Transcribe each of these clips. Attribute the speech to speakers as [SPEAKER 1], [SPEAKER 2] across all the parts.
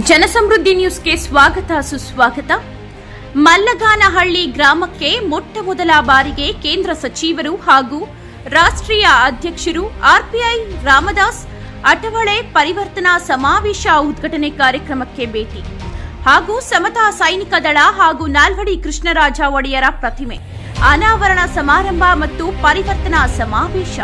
[SPEAKER 1] ಜನಸಮೃದ್ಧಿ ನ್ಯೂಸ್ಗೆ ಸ್ವಾಗತ ಸುಸ್ವಾಗತ. ಮಲ್ಲಗಾನಹಳ್ಳಿ ಗ್ರಾಮಕ್ಕೆ ಮೊಟ್ಟಮೊದಲ ಬಾರಿಗೆ ಕೇಂದ್ರ ಸಚಿವರು ಹಾಗೂ ರಾಷ್ಟ್ರೀಯ ಅಧ್ಯಕ್ಷರು ಆರ್ಪಿಐ ರಾಮದಾಸ್ ಅಠವಳೆ ಪರಿವರ್ತನಾ ಸಮಾವೇಶ ಉದ್ಘಾಟನೆ ಕಾರ್ಯಕ್ರಮಕ್ಕೆ ಭೇಟಿ ಹಾಗೂ ಸಮತಾ ಸೈನಿಕ ದಳ ಹಾಗೂ ನಾಲ್ವಡಿ ಕೃಷ್ಣರಾಜ ಒಡೆಯರ ಪ್ರತಿಮೆ ಅನಾವರಣ ಸಮಾರಂಭ ಮತ್ತು ಪರಿವರ್ತನಾ ಸಮಾವೇಶ.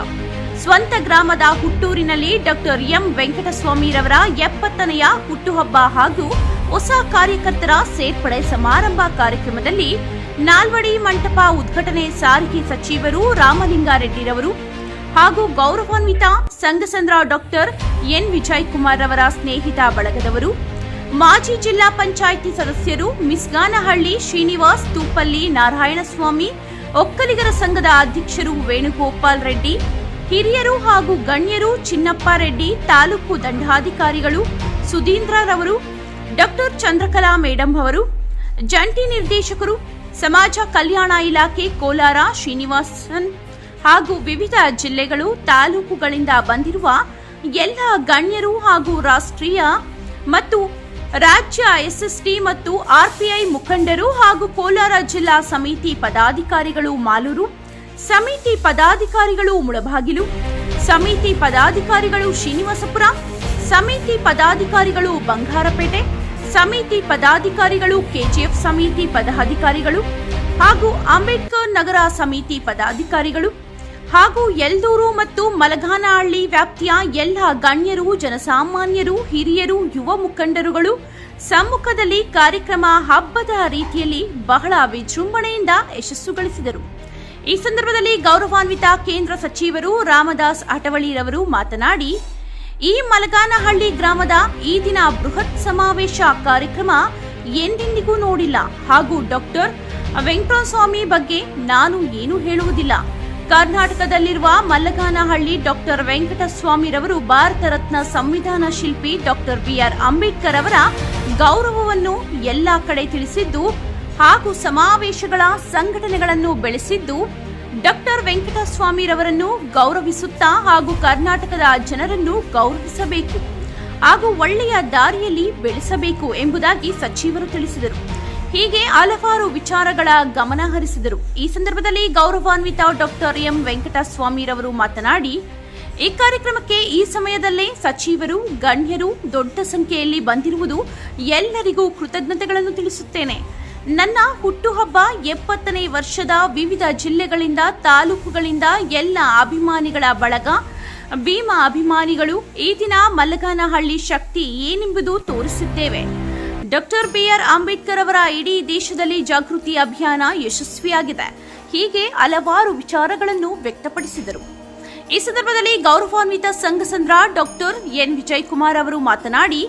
[SPEAKER 1] ಸ್ವಂತ ಗ್ರಾಮದ ಹುಟ್ಟೂರಿನಲ್ಲಿ ಡಾಕ್ಟರ್ ಎಂ ವೆಂಕಟಸ್ವಾಮಿರವರ 70ನೆಯ ಹುಟ್ಟುಹಬ್ಬ ಹಾಗೂ ಹೊಸ ಕಾರ್ಯಕರ್ತರ ಸೇರ್ಪಡೆ ಸಮಾರಂಭ ಕಾರ್ಯಕ್ರಮದಲ್ಲಿ ನಾಲ್ವಡಿ ಮಂಟಪ ಉದ್ಘಾಟನೆ ಸಾರಿಗೆ ಸಚಿವರು ರಾಮಲಿಂಗಾರೆಡ್ಡಿರವರು ಹಾಗೂ ಗೌರವಾನ್ವಿತ ಸಂಘಸಂದ್ರ ಡಾಕ್ಟರ್ ಎನ್ ವಿಜಯಕುಮಾರ್ ರವರ ಸ್ನೇಹಿತ ಬಳಗದವರು, ಮಾಜಿ ಜಿಲ್ಲಾ ಪಂಚಾಯಿತಿ ಸದಸ್ಯರು ಮಿಸ್ಗಾನಹಳ್ಳಿ ಶ್ರೀನಿವಾಸ್, ತೂಪಲ್ಲಿ ನಾರಾಯಣಸ್ವಾಮಿ, ಒಕ್ಕಲಿಗರ ಸಂಘದ ಅಧ್ಯಕ್ಷರು ವೇಣುಗೋಪಾಲ್ ರೆಡ್ಡಿ, ಹಿರಿಯರು ಹಾಗೂ ಗಣ್ಯರು, ಚಿನ್ನಪ್ಪ ರೆಡ್ಡಿ, ತಾಲೂಕು ದಂಡಾಧಿಕಾರಿಗಳು ಸುಧೀಂದ್ರರವರು, ಡಾಕ್ಟರ್ ಚಂದ್ರಕಲಾ ಮೇಡಂ ಅವರು, ಜಂಟಿ ನಿರ್ದೇಶಕರು ಸಮಾಜ ಕಲ್ಯಾಣ ಇಲಾಖೆ ಕೋಲಾರ ಶ್ರೀನಿವಾಸನ್ ಹಾಗೂ ವಿವಿಧ ಜಿಲ್ಲೆಗಳು ತಾಲೂಕುಗಳಿಂದ ಬಂದಿರುವ ಎಲ್ಲ ಗಣ್ಯರು ಹಾಗೂ ರಾಷ್ಟ್ರೀಯ ಮತ್ತು ರಾಜ್ಯ ಎಸ್ಎಸ್ಟಿ ಮತ್ತು ಆರ್ಪಿಐ ಮುಖಂಡರು ಹಾಗೂ ಕೋಲಾರ ಜಿಲ್ಲಾ ಸಮಿತಿ ಪದಾಧಿಕಾರಿಗಳು ಮಾಲೂರು, ಸಮಿತಿ ಪದಾಧಿಕಾರಿಗಳು ಮುಳಬಾಗಿಲು, ಸಮಿತಿ ಪದಾಧಿಕಾರಿಗಳು ಶ್ರೀನಿವಾಸಪುರ, ಸಮಿತಿ ಪದಾಧಿಕಾರಿಗಳು ಬಂಗಾರಪೇಟೆ, ಸಮಿತಿ ಪದಾಧಿಕಾರಿಗಳು ಕೆಜಿಎಫ್ ಸಮಿತಿ ಪದಾಧಿಕಾರಿಗಳು ಹಾಗೂ ಅಂಬೇಡ್ಕರ್ ನಗರ ಸಮಿತಿ ಪದಾಧಿಕಾರಿಗಳು ಹಾಗೂ ಯಲ್ದೂರು ಮತ್ತು ಮಲಗಾನಹಳ್ಳಿ ವ್ಯಾಪ್ತಿಯ ಎಲ್ಲ ಗಣ್ಯರು, ಜನಸಾಮಾನ್ಯರು, ಹಿರಿಯರು, ಯುವ ಮುಖಂಡರುಗಳು ಸಮ್ಮುಖದಲ್ಲಿ ಕಾರ್ಯಕ್ರಮ ಹಬ್ಬದ ರೀತಿಯಲ್ಲಿ ಬಹಳ ವಿಜೃಂಭಣೆಯಿಂದ ಯಶಸ್ಸುಗಳಿಸಿದರು. ಈ ಸಂದರ್ಭದಲ್ಲಿ ಗೌರವಾನ್ವಿತ ಕೇಂದ್ರ ಸಚಿವರು ರಾಮದಾಸ್ ಅಠವಳಿರವರು ಮಾತನಾಡಿ, ಈ ಮಲಗಾನಹಳ್ಳಿ ಗ್ರಾಮದ ಈ ದಿನ ಬೃಹತ್ ಸಮಾವೇಶ ಕಾರ್ಯಕ್ರಮ ಎಂದೆಂದಿಗೂ ನೋಡಿಲ್ಲ ಹಾಗೂ ಡಾಕ್ಟರ್ ವೆಂಕಟಸ್ವಾಮಿ ಬಗ್ಗೆ ನಾನು ಏನೂ ಹೇಳುವುದಿಲ್ಲ. ಕರ್ನಾಟಕದಲ್ಲಿರುವ ಮಲ್ಲಗಾನಹಳ್ಳಿ ಡಾಕ್ಟರ್ ವೆಂಕಟಸ್ವಾಮಿರವರು ಭಾರತ ರತ್ನ ಸಂವಿಧಾನ ಶಿಲ್ಪಿ ಡಾಕ್ಟರ್ ಬಿಆರ್ ಅಂಬೇಡ್ಕರ್ ಅವರ ಗೌರವವನ್ನು ಎಲ್ಲ ಕಡೆ ತಿಳಿಸಿದ್ದು ಹಾಗೂ ಸಮಾವೇಶಗಳ ಸಂಘಟನೆಗಳನ್ನು ಬೆಳೆಸಿದ್ದು ಡಾಕ್ಟರ್ ವೆಂಕಟಸ್ವಾಮಿರವರನ್ನು ಗೌರವಿಸುತ್ತಾ ಹಾಗೂ ಕರ್ನಾಟಕದ ಜನರನ್ನು ಗೌರವಿಸಬೇಕು ಹಾಗೂ ಒಳ್ಳೆಯ ದಾರಿಯಲ್ಲಿ ಬೆಳೆಸಬೇಕು ಎಂಬುದಾಗಿ ಸಚಿವರು ತಿಳಿಸಿದರು. ಹೀಗೆ ಹಲವಾರು ವಿಚಾರಗಳ ಗಮನ ಹರಿಸಿದರು. ಈ ಸಂದರ್ಭದಲ್ಲಿ ಗೌರವಾನ್ವಿತ ಡಾಕ್ಟರ್ ಎಂ ವೆಂಕಟಸ್ವಾಮಿರವರು ಮಾತನಾಡಿ, ಈ ಕಾರ್ಯಕ್ರಮಕ್ಕೆ ಈ ಸಮಯದಲ್ಲೇ ಸಚಿವರು, ಗಣ್ಯರು ದೊಡ್ಡ ಸಂಖ್ಯೆಯಲ್ಲಿ ಬಂದಿರುವುದು ಎಲ್ಲರಿಗೂ ಕೃತಜ್ಞತೆಗಳನ್ನು ತಿಳಿಸುತ್ತೇನೆ. ನನ್ನ ಹುಟ್ಟುಹಬ್ಬ 70ನೇ ವರ್ಷದ ವಿವಿಧ ಜಿಲ್ಲೆಗಳಿಂದ ತಾಲೂಕುಗಳಿಂದ ಎಲ್ಲ ಅಭಿಮಾನಿಗಳ ಬಳಗ, ಭೀಮಾ ಅಭಿಮಾನಿಗಳು ಈ ದಿನ ಮಲ್ಲಗಾನಹಳ್ಳಿ ಶಕ್ತಿ ಏನೆಂಬುದು ತೋರಿಸಿದ್ದೇವೆ. ಡಾಕ್ಟರ್ ಬಿಆರ್ ಅಂಬೇಡ್ಕರ್ ಅವರ ಇಡೀ ದೇಶದಲ್ಲಿ ಜಾಗೃತಿ ಅಭಿಯಾನ ಯಶಸ್ವಿಯಾಗಿದೆ. ಹೀಗೆ ಹಲವಾರು ವಿಚಾರಗಳನ್ನು ವ್ಯಕ್ತಪಡಿಸಿದರು. ಈ ಸಂದರ್ಭದಲ್ಲಿ ಗೌರವಾನ್ವಿತ ಸಂಘಸಂದ್ರ ಡಾಕ್ಟರ್ ಎನ್ ವಿಜಯಕುಮಾರ್ ಅವರು ಮಾತನಾಡಿ,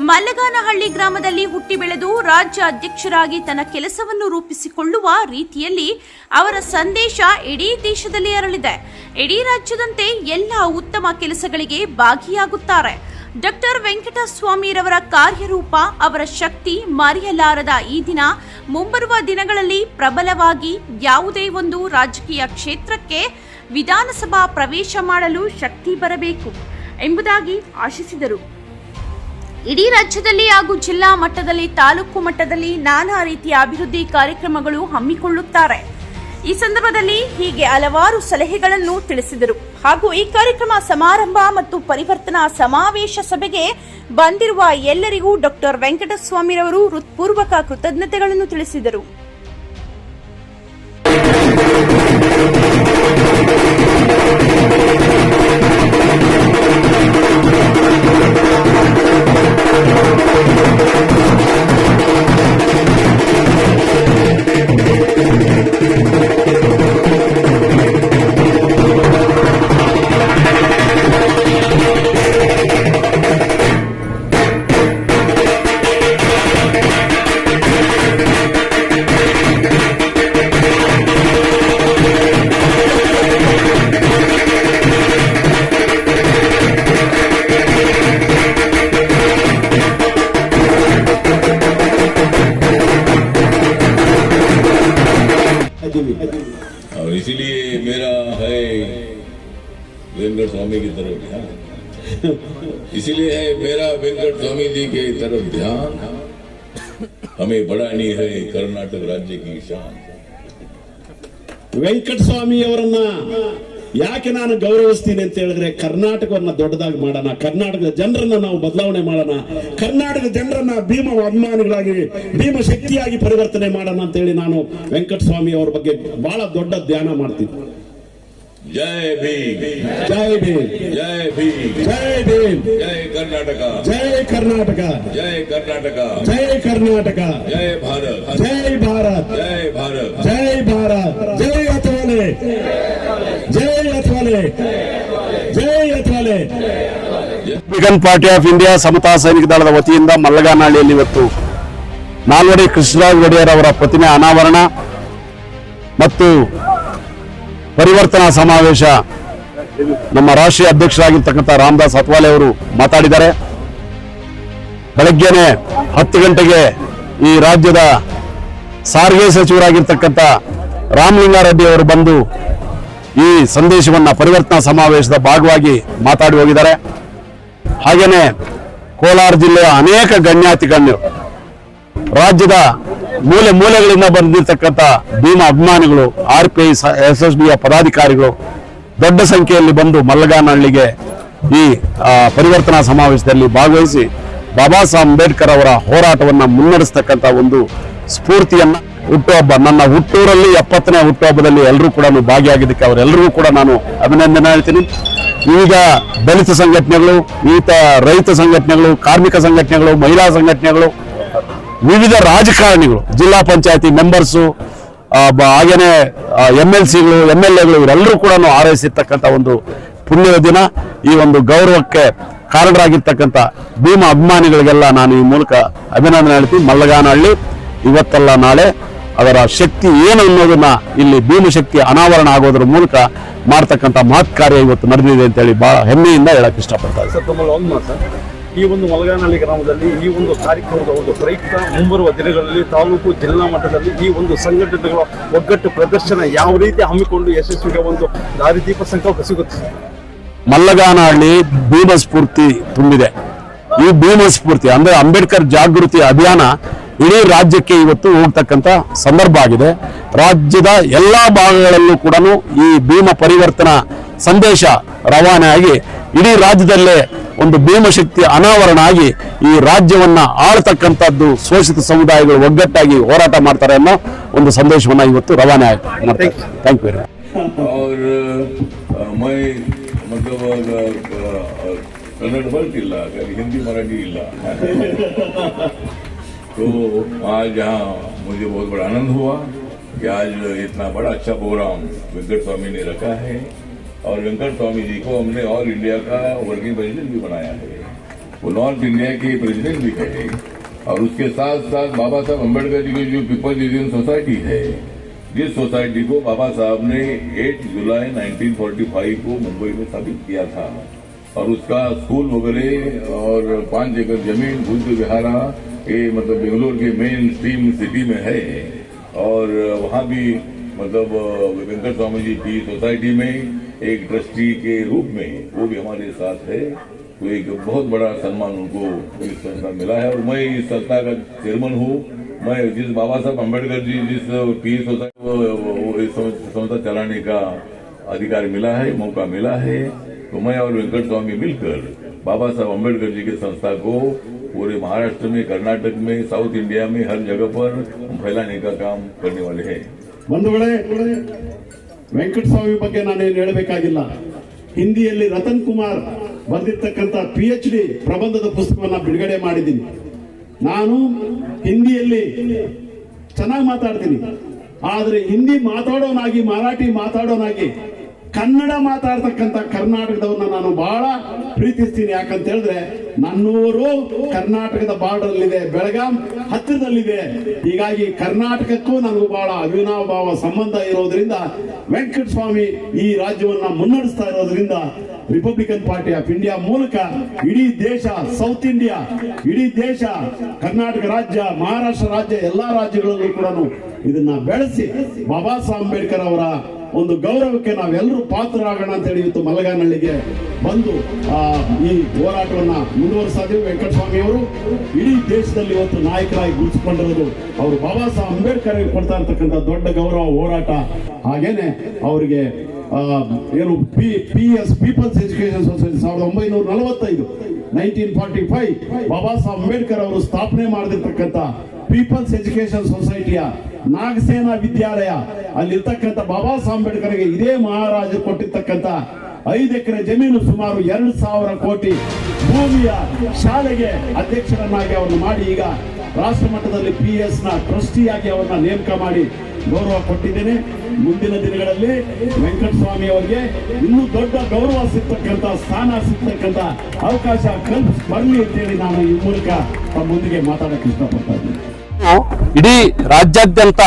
[SPEAKER 1] ಮಲ್ಲಗಾನಹಳ್ಳಿ ಗ್ರಾಮದಲ್ಲಿ ಹುಟ್ಟಿ ಬೆಳೆದು ರಾಜ್ಯ ಅಧ್ಯಕ್ಷರಾಗಿ ತನ್ನ ಕೆಲಸವನ್ನು ರೂಪಿಸಿಕೊಳ್ಳುವ ರೀತಿಯಲ್ಲಿ ಅವರ ಸಂದೇಶ ಇಡೀ ದೇಶದಲ್ಲಿ ಹರಡಿದೆ. ಇಡೀ ರಾಜ್ಯದಂತೆ ಎಲ್ಲ ಉತ್ತಮ ಕೆಲಸಗಳಿಗೆ ಭಾಗಿಯಾಗುತ್ತಾರೆ. ಡಾಕ್ಟರ್ ವೆಂಕಟಸ್ವಾಮಿರವರ ಕಾರ್ಯರೂಪ, ಅವರ ಶಕ್ತಿ ಮರೆಯಲಾರದ ಈ ದಿನ ಮುಂಬರುವ ದಿನಗಳಲ್ಲಿ ಪ್ರಬಲವಾಗಿ ಯಾವುದೇ ಒಂದು ರಾಜಕೀಯ ಕ್ಷೇತ್ರಕ್ಕೆ ವಿಧಾನಸಭಾ ಪ್ರವೇಶ ಮಾಡಲು ಶಕ್ತಿ ಬರಬೇಕು ಎಂಬುದಾಗಿ ಆಶಿಸಿದರು. ಇಡೀ ರಾಜ್ಯದಲ್ಲಿ ಹಾಗೂ ಜಿಲ್ಲಾ ಮಟ್ಟದಲ್ಲಿ, ತಾಲೂಕು ಮಟ್ಟದಲ್ಲಿ ನಾನಾ ರೀತಿಯ ಅಭಿವೃದ್ಧಿ ಕಾರ್ಯಕ್ರಮಗಳು ಹಮ್ಮಿಕೊಳ್ಳುತ್ತಾರೆ. ಈ ಸಂದರ್ಭದಲ್ಲಿ ಹೀಗೆ ಹಲವಾರು ಸಲಹೆಗಳನ್ನು ತಿಳಿಸಿದರು. ಹಾಗೂ ಈ ಕಾರ್ಯಕ್ರಮ ಸಮಾರಂಭ ಮತ್ತು ಪರಿವರ್ತನಾ ಸಮಾವೇಶ ಸಭೆಗೆ ಬಂದಿರುವ ಎಲ್ಲರಿಗೂ ಡಾಕ್ಟರ್ ವೆಂಕಟಸ್ವಾಮಿರವರು ಹೃತ್ಪೂರ್ವಕ ಕೃತಜ್ಞತೆಗಳನ್ನು ತಿಳಿಸಿದರು.
[SPEAKER 2] और इसीलिए मेरा है वेंकट स्वामी की तरफ इसलिए है मेरा वेंकट स्वामी जी के तरफ ध्यान, हमें बढ़ानी है कर्नाटक राज्य की शान।
[SPEAKER 3] ವೆಂಕಟ ಸ್ವಾಮಿ ಅವರನ್ನ ಯಾಕೆ ನಾನು ಗೌರವಿಸ್ತೀನಿ ಅಂತ ಹೇಳಿದ್ರೆ ಕರ್ನಾಟಕವನ್ನ ದೊಡ್ಡದಾಗಿ ಮಾಡೋಣ, ಕರ್ನಾಟಕದ ಜನರನ್ನ ನಾವು ಬದಲಾವಣೆ ಮಾಡೋಣ, ಕರ್ನಾಟಕದ ಜನರನ್ನ ಭೀಮ ಅಭಿಮಾನಿಗಳಾಗಿ ಭೀಮ ಶಕ್ತಿಯಾಗಿ ಪರಿವರ್ತನೆ ಮಾಡೋಣ ಅಂತ ಹೇಳಿ ನಾನು ವೆಂಕಟ ಸ್ವಾಮಿ ಅವರ ಬಗ್ಗೆ ಬಹಳ ದೊಡ್ಡ ಧ್ಯಾನ ಮಾಡ್ತೀನಿ.
[SPEAKER 2] जय भीम,
[SPEAKER 3] ಜೈ ಭೀಮ್,
[SPEAKER 2] जय भीम,
[SPEAKER 3] ಜೈ ಭೀಮ್,
[SPEAKER 2] जय कर्नाटक,
[SPEAKER 3] ಜೈ ಕರ್ನಾಟಕ,
[SPEAKER 2] जय कर्नाटक,
[SPEAKER 3] ಜೈ ಕರ್ನಾಟಕ,
[SPEAKER 2] जय भारत,
[SPEAKER 3] ಜೈ ಭಾರತ್,
[SPEAKER 2] जय भारत,
[SPEAKER 3] ಜೈ ಭಾರತ್, ಜೈ ಅತ್ವಾಲೆ, ಜೈ ಅತ್ವಾಲೆ, ಜೈ ಅತ್ವಾಲೆ.
[SPEAKER 4] ರಿಪಬ್ಲಿಕನ್ ಪಾರ್ಟಿ ಆಫ್ ಇಂಡಿಯಾ ಸಮತಾ ಸೈನಿಕ ದಳದ ವತಿಯಿಂದ ಮಲ್ಲಗಾನಹಳ್ಳಿಯಲ್ಲಿ ಇವತ್ತು ನಾಲ್ವಡಿ ಕೃಷ್ಣರಾಜ ಒಡೆಯರ್ ಅವರ ಪ್ರತಿಮೆ ಅನಾವರಣ ಮತ್ತು ಪರಿವರ್ತನಾ ಸಮಾವೇಶ ನಮ್ಮ ರಾಷ್ಟ್ರೀಯ ಅಧ್ಯಕ್ಷರಾಗಿರ್ತಕ್ಕಂಥ ರಾಮದಾಸ್ ಅತ್ವಾಲೆ ಅವರು ಮಾತಾಡಿದ್ದಾರೆ. ಬೆಳಗ್ಗೆನೆ 10 ಗಂಟೆಗೆ ಈ ರಾಜ್ಯದ ಸಾರಿಗೆ ಸಚಿವರಾಗಿರ್ತಕ್ಕಂಥ ರಾಮಲಿಂಗಾರೆಡ್ಡಿ ಅವರು ಬಂದು ಈ ಸಂದೇಶವನ್ನ ಪರಿವರ್ತನಾ ಸಮಾವೇಶದ ಭಾಗವಾಗಿ ಮಾತಾಡಿ ಹೋಗಿದ್ದಾರೆ. ಹಾಗೇನೆ ಕೋಲಾರ ಜಿಲ್ಲೆಯ ಅನೇಕ ಗಣ್ಯಾತಿಗಣ್ಯರು, ರಾಜ್ಯದ ಮೂಲೆ ಮೂಲೆಗಳಿಂದ ಬಂದಿರತಕ್ಕಂಥ ಭೀಮ ಅಭಿಮಾನಿಗಳು, RPI SSBಯ ಪದಾಧಿಕಾರಿಗಳು ದೊಡ್ಡ ಸಂಖ್ಯೆಯಲ್ಲಿ ಬಂದು ಮಲ್ಲಗಾನಹಳ್ಳಿಗೆ ಈ ಪರಿವರ್ತನಾ ಸಮಾವೇಶದಲ್ಲಿ ಭಾಗವಹಿಸಿ ಬಾಬಾ ಸಾಹೇಬ್ ಅಂಬೇಡ್ಕರ್ ಅವರ ಹೋರಾಟವನ್ನ ಮುನ್ನಡೆಸ್ತಕ್ಕಂಥ ಒಂದು ಸ್ಫೂರ್ತಿಯನ್ನ ಹುಟ್ಟುಹಬ್ಬ, ನನ್ನ ಹುಟ್ಟೂರಲ್ಲಿ 70ನೇ ಹುಟ್ಟುಹಬ್ಬದಲ್ಲಿ ಎಲ್ಲರೂ ಕೂಡ ಭಾಗಿಯಾಗಿದ್ದಕ್ಕೆ ಅವರೆಲ್ಲರಿಗೂ ಕೂಡ ನಾನು ಅಭಿನಂದನೆ ಹೇಳ್ತೀನಿ. ವಿವಿಧ ದಲಿತ ಸಂಘಟನೆಗಳು, ವಿವಿಧ ರೈತ ಸಂಘಟನೆಗಳು, ಕಾರ್ಮಿಕ ಸಂಘಟನೆಗಳು, ಮಹಿಳಾ ಸಂಘಟನೆಗಳು, ವಿವಿಧ ರಾಜಕಾರಣಿಗಳು, ಜಿಲ್ಲಾ ಪಂಚಾಯತಿ ಮೆಂಬರ್ಸು, ಹಾಗೇನೆ MLCಗಳು, MLAಗಳು ಇವರೆಲ್ಲರೂ ಕೂಡ ಹಾರೈಸಿರ್ತಕ್ಕಂಥ ಒಂದು ಪುಣ್ಯದ ದಿನ. ಈ ಒಂದು ಗೌರವಕ್ಕೆ ಕಾರಣರಾಗಿರ್ತಕ್ಕಂಥ ಭೀಮ ಅಭಿಮಾನಿಗಳಿಗೆಲ್ಲ ನಾನು ಈ ಮೂಲಕ ಅಭಿನಂದನೆ ಹೇಳ್ತೀನಿ. ಮಲ್ಲಗಾನಹಳ್ಳಿ ಇವತ್ತಲ್ಲ ನಾಳೆ ಅದರ ಶಕ್ತಿ ಏನು ಅನ್ನೋದನ್ನ ಇಲ್ಲಿ ಭೀಮಶಕ್ತಿ ಅನಾವರಣ ಆಗೋದ್ರ ಮೂಲಕ ಮಾಡ್ತಕ್ಕಂಥ ಮಹತ್ ಕಾರ್ಯ ಇವತ್ತು ನಡೆದಿದೆ ಅಂತ ಹೇಳಿ ಬಹಳ ಹೆಮ್ಮೆಯಿಂದ ಹೇಳಕ್ ಇಷ್ಟಪಡ್ತಾರೆ.
[SPEAKER 5] ಈ ಒಂದು ಮಲ್ಲಗಾನಹಳ್ಳಿ ಗ್ರಾಮದಲ್ಲಿ ಈ ಒಂದು ಕಾರ್ಯಕ್ರಮದ ಒಂದು ಪ್ರಯುಕ್ತ ಮುಂಬರುವ ದಿನಗಳಲ್ಲಿ ತಾಲೂಕು ಜಿಲ್ಲಾ ಮಟ್ಟದಲ್ಲಿ ಈ ಒಂದು ಸಂಘಟನೆಗಳ ಒಗ್ಗಟ್ಟು ಪ್ರದರ್ಶನ ಯಾವ ರೀತಿ ಹಮ್ಮಿಕೊಂಡು ಯಶಸ್ವಿಗೆ ಒಂದು ದಾರಿದೀಪ ಸಂಕಲ್ಪ ಸಿಗುತ್ತೆ.
[SPEAKER 4] ಮಲ್ಲಗಾನಹಳ್ಳಿ ಭೀಮ ಸ್ಫೂರ್ತಿ ತುಂಬಿದೆ. ಈ ಭೀಮ ಸ್ಫೂರ್ತಿ ಅಂದ್ರೆ ಅಂಬೇಡ್ಕರ್ ಜಾಗೃತಿ ಅಭಿಯಾನ ಇಡೀ ರಾಜ್ಯಕ್ಕೆ ಇವತ್ತು ಹೋಗ್ತಕ್ಕಂಥ ಸಂದರ್ಭ ಆಗಿದೆ. ರಾಜ್ಯದ ಎಲ್ಲಾ ಭಾಗಗಳಲ್ಲೂ ಕೂಡ ಈ ಭೀಮ ಪರಿವರ್ತನಾ ಸಂದೇಶ ರವಾನೆ ಆಗಿ ಇಡೀ ರಾಜ್ಯದಲ್ಲೇ ಒಂದು ಭೀಮಶಕ್ತಿ ಅನಾವರಣ ಆಗಿ ಈ ರಾಜ್ಯವನ್ನ ಆಳ್ತಕ್ಕಂಥದ್ದು ಶೋಷಿತ ಸಮುದಾಯಗಳು ಒಗ್ಗಟ್ಟಾಗಿ ಹೋರಾಟ ಮಾಡ್ತಾರೆ ಅನ್ನೋ ಒಂದು ಸಂದೇಶವನ್ನ ಇವತ್ತು ರವಾನೆ ಮಾಡ್ತಾರೆ. Thank you.
[SPEAKER 2] कन्नड़ वर्क इल्ला, हिंदी मराठी इल्ला। तो आज यहाँ मुझे बहुत बड़ा आनंद हुआ कि आज इतना बड़ा अच्छा प्रोग्राम वेंकट स्वामी ने रखा है और वेंकट स्वामी जी को हमने ऑल इंडिया का वर्किंग प्रेसिडेंट भी बनाया है। वो नॉर्थ इंडिया के प्रेसिडेंट भी है और उसके साथ साथ बाबा साहब अम्बेडकर जी की जो पीपल्स यूनियन सोसाइटी है, जिस सोसाइटी को बाबा साहब ने 8 जुलाई 1945 को मुंबई में स्थापित किया था और उसका स्कूल वगैरह और 5 एकड़ जमीन बुद्ध विहारा ये मतलब बेंगलोर के मेन स्ट्रीम सिटी में है और वहाँ भी मतलब वेंकट स्वामी जी की सोसाइटी में एक ट्रस्टी के रूप में वो भी हमारे साथ है। तो एक बहुत बड़ा सम्मान उनको इस संस्था मिला है और मैं इस संस्था का चेयरमैन हूँ। मैं जिस बाबा साहब अम्बेडकर जी जिस पीस सोसाइटी संस्था चलाने का अधिकार मिला है, मौका मिला है, तो मैं और वेंकट स्वामी मिलकर बाबा साहब अम्बेडकर जी के संस्था को पूरे महाराष्ट्र में, कर्नाटक में, साउथ इंडिया में हर जगह पर फैलाने का काम करने वाले हैं।
[SPEAKER 3] ಬಂಧುಗಳೇ, ವೆಂಕಟ ಸ್ವಾಮಿ ಬಗ್ಗೆ ನಾನೇನು ಹೇಳಬೇಕಾಗಿಲ್ಲ. ಹಿಂದಿಯಲ್ಲಿ ರತನ್ ಕುಮಾರ್ ಬರೆದಿರ್ತಕ್ಕಂಥ PhD ಪ್ರಬಂಧದ ಪುಸ್ತಕವನ್ನ ಬಿಡುಗಡೆ ಮಾಡಿದ್ದೀನಿ. ನಾನು ಹಿಂದಿಯಲ್ಲಿ ಚೆನ್ನಾಗಿ ಮಾತಾಡ್ತೀನಿ, ಆದ್ರೆ ಹಿಂದಿ ಮಾತಾಡೋನಾಗಿ, ಮರಾಠಿ ಮಾತಾಡೋನಾಗಿ, ಕನ್ನಡ ಮಾತಾಡ್ತಕ್ಕಂಥ ಕರ್ನಾಟಕದವ್ರನ್ನ ನಾನು ಬಹಳ ಪ್ರೀತಿಸ್ತೀನಿ. ಯಾಕಂತ ಹೇಳಿದ್ರೆ ನನ್ನೂರು ಕರ್ನಾಟಕದ ಬಾರ್ಡರ್ ಇದೆ, ಬೆಳಗಾಂ ಹತ್ತಿರದಲ್ಲಿದೆ. ಹೀಗಾಗಿ ಕರ್ನಾಟಕಕ್ಕೂ ನನಗೂ ಬಹಳ ಅವಿನಾಭಾವ ಸಂಬಂಧ ಇರೋದ್ರಿಂದ ವೆಂಕಟ ಸ್ವಾಮಿ ಈ ರಾಜ್ಯವನ್ನ ಮುನ್ನಡೆಸ್ತಾ ಇರೋದ್ರಿಂದ ರಿಪಬ್ಲಿಕನ್ ಪಾರ್ಟಿ ಆಫ್ ಇಂಡಿಯಾ ಮೂಲಕ ಇಡೀ ದೇಶ, ಸೌತ್ ಇಂಡಿಯಾ, ಇಡೀ ದೇಶ, ಕರ್ನಾಟಕ ರಾಜ್ಯ, ಮಹಾರಾಷ್ಟ್ರ ರಾಜ್ಯ, ಎಲ್ಲಾ ರಾಜ್ಯಗಳಲ್ಲೂ ಕೂಡ ಇದನ್ನ ಬೆಳೆಸಿ ಬಾಬಾ ಸಾಹೇಬ್ ಅಂಬೇಡ್ಕರ್ ಅವರ ಒಂದು ಗೌರವಕ್ಕೆ ನಾವೆಲ್ಲರೂ ಪಾತ್ರರಾಗೋಣ ಅಂತ ಹೇಳಿ ಇವತ್ತು ಮಲಗಾನಹಳ್ಳಿಗೆ ಬಂದು ಈ ಹೋರಾಟವನ್ನ ಮುಂದುವರಿಸಿದ್ರು. ವೆಂಕಟಸ್ವಾಮಿ ಅವರು ಇಡೀ ದೇಶದಲ್ಲಿ ಇವತ್ತು ನಾಯಕರಾಗಿ ಗುರುತಿಸಿಕೊಂಡಿರೋದು ಅವರು ಬಾಬಾ ಸಾಹೇಬ್ ಅಂಬೇಡ್ಕರ್ ಕೊಡ್ತಾ ಇರ್ತಕ್ಕಂಥ ದೊಡ್ಡ ಗೌರವ ಹೋರಾಟ. ಹಾಗೇನೆ ಅವರಿಗೆ ಏನು ಪೀಪಲ್ಸ್ ಎಜುಕೇಶನ್ ಸೊಸೈಟಿ 1945 ಬಾಬಾ ಸಾಹೇಬ್ ಅಂಬೇಡ್ಕರ್ ಅವರು ಸ್ಥಾಪನೆ ಮಾಡಿರ್ತಕ್ಕಂಥ ಪೀಪಲ್ಸ್ ಎಜುಕೇಶನ್ ಸೊಸೈಟಿಯ ನಾಗಸೇನಾ ವಿದ್ಯಾಲಯ ಅಲ್ಲಿರ್ತಕ್ಕಂಥ ಬಾಬಾ ಸಾಹೇಬ್ ಅಂಬೇಡ್ಕರ್ಗೆ ಇದೇ ಮಹಾರಾಜರು ಕೊಟ್ಟಿರ್ತಕ್ಕಂಥ 5 ಎಕರೆ ಜಮೀನು ಸುಮಾರು 2,000 ಕೋಟಿ ಭೂಮಿಯ ಶಾಲೆಗೆ ಅಧ್ಯಕ್ಷರನ್ನಾಗಿ ಅವರನ್ನು ಮಾಡಿ ಈಗ ರಾಷ್ಟ್ರ ಮಟ್ಟದಲ್ಲಿ PS ನ ಟ್ರಸ್ಟಿಯಾಗಿ ಅವರನ್ನ ನೇಮಕ ಮಾಡಿ ಗೌರವ ಕೊಟ್ಟಿದ್ದೇನೆ. ಮುಂದಿನ ದಿನಗಳಲ್ಲಿ ವೆಂಕಟಸ್ವಾಮಿ ಅವರಿಗೆ ಇನ್ನೂ ದೊಡ್ಡ ಗೌರವ ಸಿಗ್ತಕ್ಕಂಥ ಸ್ಥಾನ ಸಿಗ್ತಕ್ಕಂಥ ಅವಕಾಶ ಬರಲಿ ಅಂತೇಳಿ ನಾನು ಈ ಮೂಲಕ ತಮ್ಮೊಂದಿಗೆ ಮಾತಾಡಕ್ಕೆ ಇಷ್ಟಪಡ್ತಾ ಇದ್ದೀನಿ.
[SPEAKER 4] ಇಡೀ ರಾಜ್ಯಾದ್ಯಂತ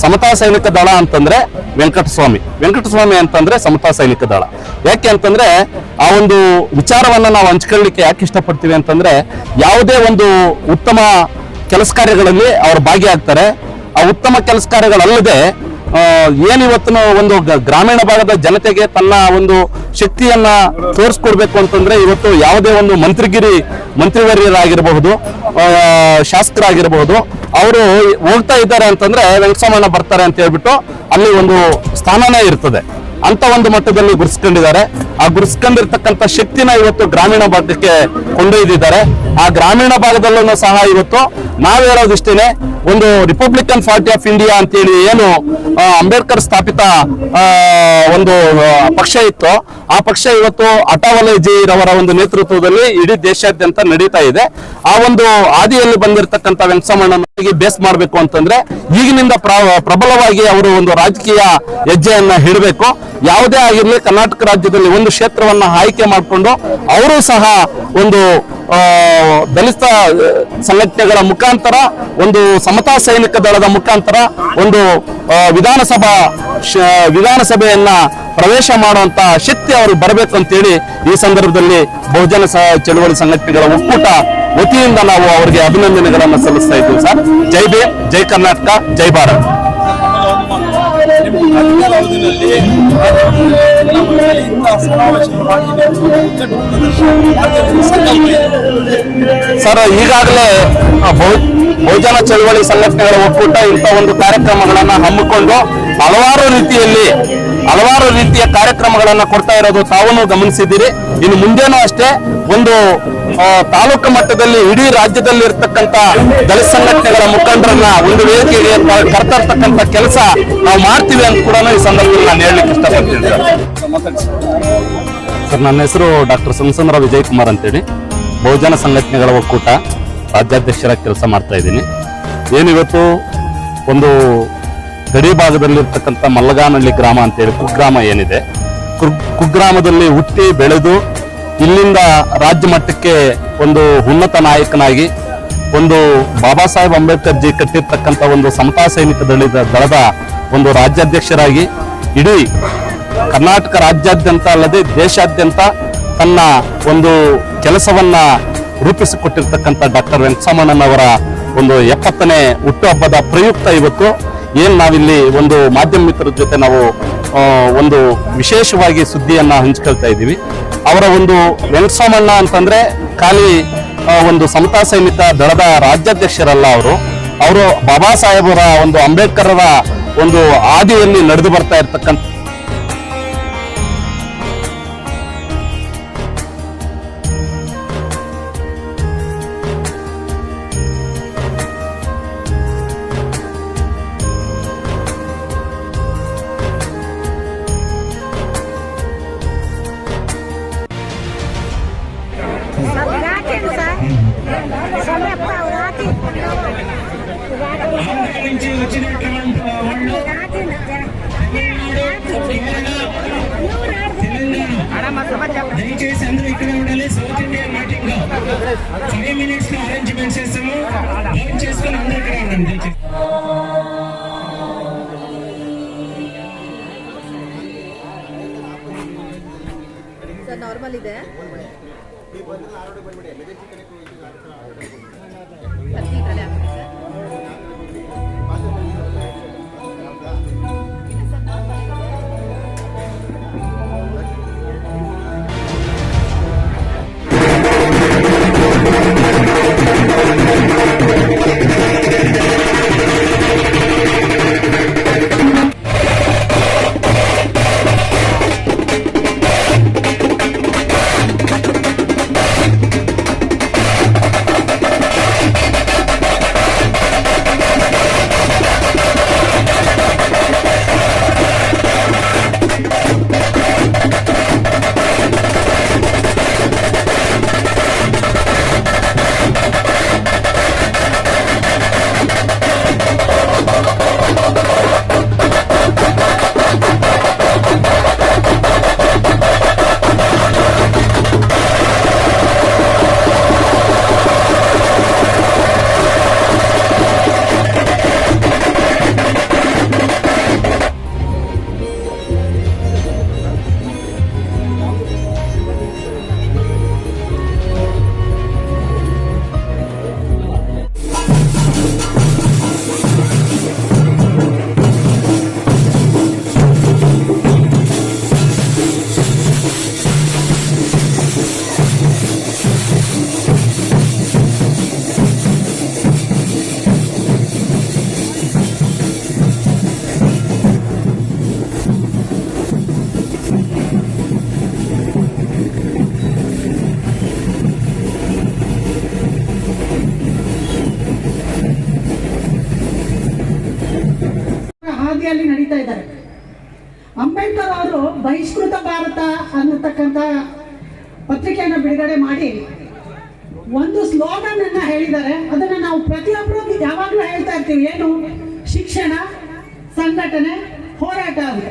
[SPEAKER 4] ಸಮತಾ ಸೈನಿಕ ದಳ ಅಂತಂದ್ರೆ ವೆಂಕಟಸ್ವಾಮಿ ಅಂತಂದ್ರೆ ಸಮತಾ ಸೈನಿಕ ದಳ. ಯಾಕೆ ಅಂತಂದ್ರೆ ಆ ಒಂದು ವಿಚಾರವನ್ನ ನಾವು ಹಂಚ್ಕೊಳ್ಳಿಕ್ಕೆ ಯಾಕೆ ಇಷ್ಟಪಡ್ತೀವಿ ಅಂತಂದ್ರೆ ಯಾವುದೇ ಒಂದು ಉತ್ತಮ ಕೆಲಸ ಕಾರ್ಯಗಳಲ್ಲಿ ಅವರು ಭಾಗಿಯಾಗ್ತಾರೆ. ಆ ಉತ್ತಮ ಕೆಲಸ ಕಾರ್ಯಗಳಲ್ಲದೆ ಏನಿವತ್ತಿನ ಒಂದು ಗ್ರಾಮೀಣ ಭಾಗದ ಜನತೆಗೆ ತನ್ನ ಒಂದು ಶಕ್ತಿಯನ್ನ ತೋರಿಸ್ಕೊಡ್ಬೇಕು ಅಂತಂದ್ರೆ ಇವತ್ತು ಯಾವುದೇ ಒಂದು ಮಂತ್ರಿವರ್ಯರಾಗಿರಬಹುದು, ಶಾಸಕರಾಗಿರಬಹುದು, ಅವರು ಹೋಗ್ತಾ ಇದ್ದಾರೆ ಅಂತಂದ್ರೆ ವೆಂಕಟಸ್ವಾಮಣ್ಣ ಬರ್ತಾರೆ ಅಂತ ಹೇಳ್ಬಿಟ್ಟು ಅಲ್ಲಿ ಒಂದು ಸ್ಥಾನನೇ ಇರ್ತದೆ. ಅಂತ ಒಂದು ಮಟ್ಟದಲ್ಲಿ ಗುರುಸ್ಕೊಂಡಿದ್ದಾರೆ. ಆ ಗುರುಸ್ಕೊಂಡಿರ್ತಕ್ಕಂಥ ಶಕ್ತಿನ ಇವತ್ತು ಗ್ರಾಮೀಣ ಭಾಗಕ್ಕೆ ಕೊಂಡೊಯ್ದಿದ್ದಾರೆ. ಆ ಗ್ರಾಮೀಣ ಭಾಗದಲ್ಲೂ ಸಹ ಇವತ್ತು ನಾವು ಹೇಳೋದಿಷ್ಟೇನೆ, ಒಂದು ರಿಪಬ್ಲಿಕನ್ ಪಾರ್ಟಿ ಆಫ್ ಇಂಡಿಯಾ ಅಂತೇಳಿ ಏನು ಅಂಬೇಡ್ಕರ್ ಸ್ಥಾಪಿತ ಒಂದು ಪಕ್ಷ ಇತ್ತು, ಆ ಪಕ್ಷ ಇವತ್ತು ಅಟಾವಲೇಜಿ ರವರ ಒಂದು ನೇತೃತ್ವದಲ್ಲಿ ಇಡೀ ದೇಶಾದ್ಯಂತ ನಡೀತಾ ಇದೆ. ಆ ಒಂದು ಹಾದಿಯಲ್ಲಿ ಬಂದಿರತಕ್ಕಂಥ ವೆಂಕಟಸ್ವಾಮಣ್ಣನಿಗೆ ಬೇಸ್ ಮಾಡಬೇಕು ಅಂತಂದ್ರೆ ಈಗಿನಿಂದ ಪ್ರಬಲವಾಗಿ ಅವರು ಒಂದು ರಾಜಕೀಯ ಹೆಜ್ಜೆಯನ್ನ ಇಡಬೇಕು. ಯಾವುದೇ ಆಗಿರಲಿ ಕರ್ನಾಟಕ ರಾಜ್ಯದಲ್ಲಿ ಒಂದು ಕ್ಷೇತ್ರವನ್ನ ಆಯ್ಕೆ ಮಾಡಿಕೊಂಡು ಅವರು ಸಹ ಒಂದು ದಲಿತ ಸಂಘಟನೆಗಳ ಮುಖಾಂತರ, ಒಂದು ಸಮತಾ ಸೈನಿಕ ದಳದ ಮುಖಾಂತರ ಒಂದು ವಿಧಾನಸಭೆಯನ್ನ ಪ್ರವೇಶ ಮಾಡುವಂತ ಶಕ್ತಿ ಅವರು ಬರಬೇಕು ಅಂತೇಳಿ ಈ ಸಂದರ್ಭದಲ್ಲಿ ಬಹುಜನ ಚಳವಳಿ ಸಂಘಟನೆಗಳ ಒಕ್ಕೂಟ ವತಿಯಿಂದ ನಾವು ಅವರಿಗೆ ಅಭಿನಂದನೆಗಳನ್ನು ಸಲ್ಲಿಸ್ತಾ ಇದ್ದೀವಿ. ಸರ್, ಜೈ ಭೀಮ್, ಜೈ ಕರ್ನಾಟಕ, ಜೈ ಭಾರತ್. ಸರ್, ಈಗಾಗಲೇ ಬಹುಜನ ಚಳವಳಿ ಸಂಘಟನೆಗಳ ಒಕ್ಕೂಟ ಇಂಥ ಒಂದು ಕಾರ್ಯಕ್ರಮಗಳನ್ನ ಹಮ್ಮಿಕೊಂಡು ಹಲವಾರು ರೀತಿಯ ಕಾರ್ಯಕ್ರಮಗಳನ್ನ ಕೊಡ್ತಾ ಇರೋದು ತಾವು ಗಮನಿಸಿದ್ದೀರಿ. ಇನ್ನು ಮುಂದೇನೂ ಅಷ್ಟೇ ಒಂದು ತಾಲೂಕು ಮಟ್ಟದಲ್ಲಿ ಇಡೀ ರಾಜ್ಯದಲ್ಲಿ ಇರ್ತಕ್ಕಂಥ ದಲಿತ ಸಂಘಟನೆಗಳ ಮುಖಂಡರನ್ನ ಒಂದು ವೇದಿಕೆಗೆ ಕರೆತರ್ತಕ್ಕಂಥ ಕೆಲಸ ನಾವು ಮಾಡ್ತೀವಿ ಅಂತ ಕೂಡ ಈ ಸಂದರ್ಭದಲ್ಲಿ ನಾನು ಹೇಳಲಿಕ್ಕೆ ಇಷ್ಟಪಡ್ತೀನಿ. ಸರ್, ನನ್ನ ಹೆಸರು ಡಾಕ್ಟರ್ ಸಂಸಂದ್ರ ವಿಜಯ್ ಕುಮಾರ್ ಅಂತೇಳಿ ಬಹುಜನ ಸಂಘಟನೆಗಳ ಒಕ್ಕೂಟ ರಾಜ್ಯಾಧ್ಯಕ್ಷರಾಗಿ ಕೆಲಸ ಮಾಡ್ತಾ ಇದ್ದೀನಿ. ಏನಿವತ್ತು ಒಂದು ಗಡಿ ಭಾಗದಲ್ಲಿರ್ತಕ್ಕಂಥ ಮಲ್ಲಗಾನಹಳ್ಳಿ ಗ್ರಾಮ ಅಂತೇಳಿ ಕುಗ್ರಾಮ ಏನಿದೆ, ಕುಗ್ರಾಮದಲ್ಲಿ ಹುಟ್ಟಿ ಬೆಳೆದು ಇಲ್ಲಿಂದ ರಾಜ್ಯ ಮಟ್ಟಕ್ಕೆ ಒಂದು ಉನ್ನತ ನಾಯಕನಾಗಿ ಒಂದು ಬಾಬಾ ಸಾಹೇಬ್ ಅಂಬೇಡ್ಕರ್ ಜಿ ಕಟ್ಟಿರ್ತಕ್ಕಂಥ ಒಂದು ಸಮತಾ ಸೈನಿಕ ದಳದ ಒಂದು ರಾಜ್ಯಾಧ್ಯಕ್ಷರಾಗಿ ಇಡೀ ಕರ್ನಾಟಕ ರಾಜ್ಯಾದ್ಯಂತ ಅಲ್ಲದೆ ದೇಶಾದ್ಯಂತ ತನ್ನ ಒಂದು ಕೆಲಸವನ್ನ ರೂಪಿಸಿಕೊಟ್ಟಿರ್ತಕ್ಕಂಥ ಡಾಕ್ಟರ್ ವೆಂಕಟಸ್ವಾಮಣ್ಣನವರ ಒಂದು 70ನೇ ಹುಟ್ಟುಹಬ್ಬದ ಪ್ರಯುಕ್ತ ಇವತ್ತು ಏನ್ ನಾವಿಲ್ಲಿ ಒಂದು ಮಾಧ್ಯಮ ಮಿತ್ರರ ಜೊತೆ ನಾವು ಒಂದು ವಿಶೇಷವಾಗಿ ಸುದ್ದಿಯನ್ನ ಹಂಚ್ಕೊಳ್ತಾ ಇದ್ದೀವಿ. ಅವರ ಒಂದು ವೆಂಕಟಸ್ವಾಮಣ್ಣ ಅಂತಂದ್ರೆ ಖಾಲಿ ಒಂದು ಸಮತಾ ಸೈನಿಕ ದಳದ ರಾಜ್ಯಾಧ್ಯಕ್ಷರಲ್ಲ, ಅವರು ಬಾಬಾ ಸಾಹೇಬರ ಒಂದು ಅಂಬೇಡ್ಕರರ ಒಂದು ಹಾದಿಯಲ್ಲಿ ನಡೆದು ಬರ್ತಾ ಇರ್ತಕ್ಕಂಥ
[SPEAKER 6] దయచేసి అందరూ ఇక్కడ ఉండాలి. సౌత్ ఇండియన్ మీటింగ్ 5 minutes లో అరేంజ్మెంట్ చేస్తాము. భోజనం చేసుకుని అందరూ ఇక్కడ ఉండండి.
[SPEAKER 7] ಸರ್, ನಾರ್ಮಲ್ ಇದೆ. ಸರ್
[SPEAKER 8] ಹಾದಿಯಲ್ಲಿ ನಡೀತಾ ಇದ್ದಾರೆ. ಅಂಬೇಡ್ಕರ್ ಅವರು ಬಹಿಷ್ಕೃತ ಭಾರತ ಅನ್ನತಕ್ಕಂಥ ಪತ್ರಿಕೆಯನ್ನು ಬಿಡುಗಡೆ ಮಾಡಿ ಒಂದು ಸ್ಲೋಗನ್ ಅನ್ನ ಹೇಳಿದ್ದಾರೆ. ಅದನ್ನ ನಾವು ಪ್ರತಿಯೊಬ್ಬರು ಯಾವಾಗಲೂ ಹೇಳ್ತಾ ಇರ್ತೀವಿ, ಏನು? ಶಿಕ್ಷಣ, ಸಂಘಟನೆ, ಹೋರಾಟ ಅಂತ.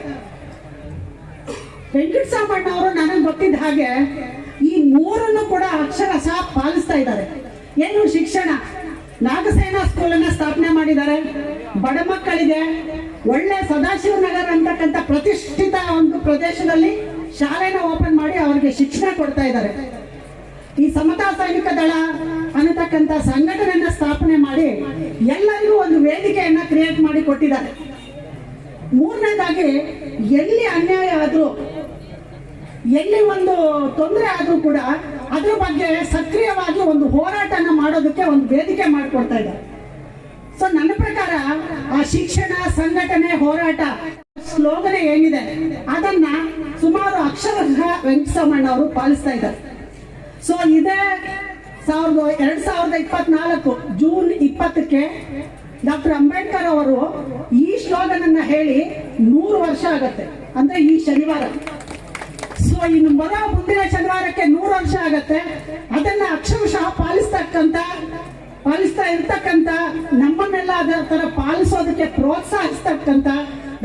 [SPEAKER 8] ವೆಂಕಟಸಾಮಣ್ಣ ಅವರು ನನಗೆ ಗೊತ್ತಿದ್ದ ಹಾಗೆ ಈ ಮೂರನ್ನು ಕೂಡ ಅಕ್ಷರಶಃ ಪಾಲಿಸ್ತಾ ಇದ್ದಾರೆ. ಏನು? ಶಿಕ್ಷಣ, ನಾಗಸೇನಾ ಸ್ಕೂಲನ್ನ ಸ್ಥಾಪನೆ ಮಾಡಿದ್ದಾರೆ. ಬಡ ಮಕ್ಕಳಿಗೆ ಒಳ್ಳೆ ಸದಾಶಿವನಗರ್ ಅಂತಕ್ಕಂಥ ಪ್ರತಿಷ್ಠಿತ ಒಂದು ಪ್ರದೇಶದಲ್ಲಿ ಶಾಲೆನ ಓಪನ್ ಮಾಡಿ ಅವರಿಗೆ ಶಿಕ್ಷಣ ಕೊಡ್ತಾ ಇದ್ದಾರೆ. ಈ ಸಮತಾ ಸೈನಿಕ ದಳ ಅನ್ನತಕ್ಕಂಥ ಸಂಘಟನೆಯನ್ನ ಸ್ಥಾಪನೆ ಮಾಡಿ ಎಲ್ಲರಿಗೂ ಒಂದು ವೇದಿಕೆಯನ್ನ ಕ್ರಿಯೇಟ್ ಮಾಡಿ ಕೊಟ್ಟಿದ್ದಾರೆ. ಮೂರನೇದಾಗಿ, ಎಲ್ಲಿ ಅನ್ಯಾಯ ಆದ್ರೂ, ಎಲ್ಲಿ ಒಂದು ತೊಂದರೆ ಆದ್ರೂ ಕೂಡ ಅದ್ರ ಬಗ್ಗೆ ಸಕ್ರಿಯವಾಗಿ ಒಂದು ಹೋರಾಟನ ಮಾಡೋದಕ್ಕೆ ಒಂದು ವೇದಿಕೆ ಮಾಡಿಕೊಡ್ತಾ ಇದ್ದಾರೆ. ಸೊ ನನ್ನ ಪ್ರಕಾರ ಆ ಶಿಕ್ಷಣ, ಸಂಘಟನೆ, ಹೋರಾಟ ಸ್ಲೋಗನ್ ಏನಿದೆ ಅದನ್ನ ಸುಮಾರು ಅಕ್ಷರಶಃ ವೆಂಕಟಸಾಮಣ್ಣ ಅವರು ಪಾಲಿಸ್ತಾ ಇದ್ದಾರೆ. ಸೊ ಇದೇ 2024 ಜೂನ್ 20ಕ್ಕೆ ಡಾಕ್ಟರ್ ಅಂಬೇಡ್ಕರ್ ಅವರು ಈ ಸ್ಲೋಗನ್ ಅನ್ನ ಹೇಳಿ 100 ವರ್ಷ ಆಗತ್ತೆ, ಅಂದ್ರೆ ಈ ಶನಿವಾರ. ಸೊ ಇನ್ನು ಮುಂದಿನ ಶನಿವಾರಕ್ಕೆ 100 ವರ್ಷ ಆಗತ್ತೆ. ಅದನ್ನ ಅಕ್ಷರಶಃ ಪಾಲಿಸ್ತಾ ಇರ್ತಕ್ಕಂಥ, ನಮ್ಮನ್ನೆಲ್ಲ ಅದರ ತರ ಪಾಲಿಸೋದಕ್ಕೆ ಪ್ರೋತ್ಸಾಹಿಸ್ತಕ್ಕಂಥ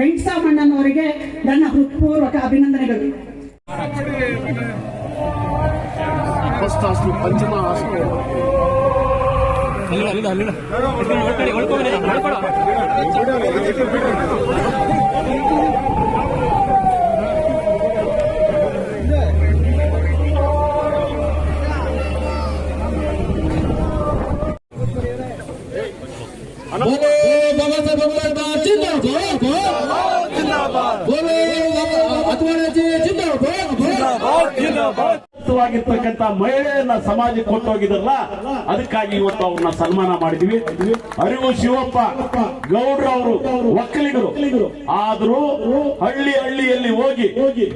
[SPEAKER 8] ವೆಂಕಟಸಾಮಣ್ಣನವರಿಗೆ ನನ್ನ ಹೃತ್ಪೂರ್ವಕ ಅಭಿನಂದನೆಗಳು.
[SPEAKER 3] ಫಸ್ಟ್ ಹಾಸ್ಟೆಲ್, ಪಂಚಮ ಹಾಸ್ಟೆಲ್.
[SPEAKER 4] ವಾಗಿರ್ತಕ್ಕಂಥ ಮಹಿಳೆಯನ್ನ ಸಮಾಜಕ್ಕೆ ಕೊಟ್ಟೋಗಿದ್ರಲ್ಲ, ಅದಕ್ಕಾಗಿ ಇವತ್ತು ಅವ್ರನ್ನ ಸನ್ಮಾನ ಮಾಡಿದ್ವಿ. ಅರಿವು ಶಿವಪ್ಪ ಗೌಡ್ರ ಅವರು ಒಕ್ಕಲಿಗರು ಆದ್ರೂ ಹಳ್ಳಿಯಲ್ಲಿ ಹೋಗಿ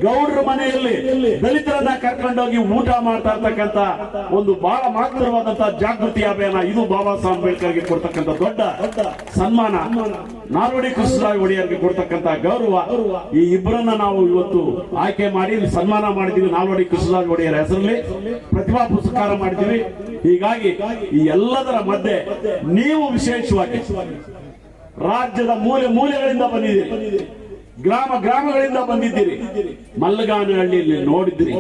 [SPEAKER 4] ಗೌಡ್ರ ಮನೆಯಲ್ಲಿ ದಲಿತರನ್ನ ಕರ್ಕೊಂಡೋಗಿ ಊಟ ಮಾಡ್ತಾ ಇರ್ತಕ್ಕಂಥ ಒಂದು ಬಹಳ ಮಹತ್ತರವಾದಂತಹ ಜಾಗೃತಿ ಅಭಿಯಾನ ಇದು. ಬಾಬಾ ಸಾಹೇಬ್ ಅಂಬೇಡ್ಕರ್ಗೆ ಕೊಡ್ತಕ್ಕಂಥ ದೊಡ್ಡ ಸನ್ಮಾನ, ನಾಲ್ವಡಿ ಕೃಷ್ಣರಾಜ ಒಡೆಯರ್ಗೆ ಕೊಡ್ತಕ್ಕಂಥ ಗೌರವ. ಈ ಇಬ್ಬರನ್ನ ನಾವು ಇವತ್ತು ಆಯ್ಕೆ ಮಾಡಿ ಸನ್ಮಾನ ಮಾಡಿದೀವಿ. ನಾಲ್ವಡಿ ಕೃಷ್ಣರಾಜ ಒಡೆಯರ ಹೆಸರಲ್ಲಿ ಪ್ರತಿಭಾ ಪುರಸ್ಕಾರ ಮಾಡಿದ್ದೀವಿ. ಹೀಗಾಗಿ ಈ ಎಲ್ಲದರ ಮಧ್ಯೆ ನೀವು ವಿಶೇಷವಾಗಿ ರಾಜ್ಯದ ಮೂಲೆಗಳಿಂದ ಬಂದಿದ್ದೀರಿ, ಗ್ರಾಮಗಳಿಂದ ಬಂದಿದ್ದೀರಿ. ಮಲ್ಲಗಾನಹಳ್ಳಿಯಲ್ಲಿ ನೋಡಿದ್ದೀರಿ.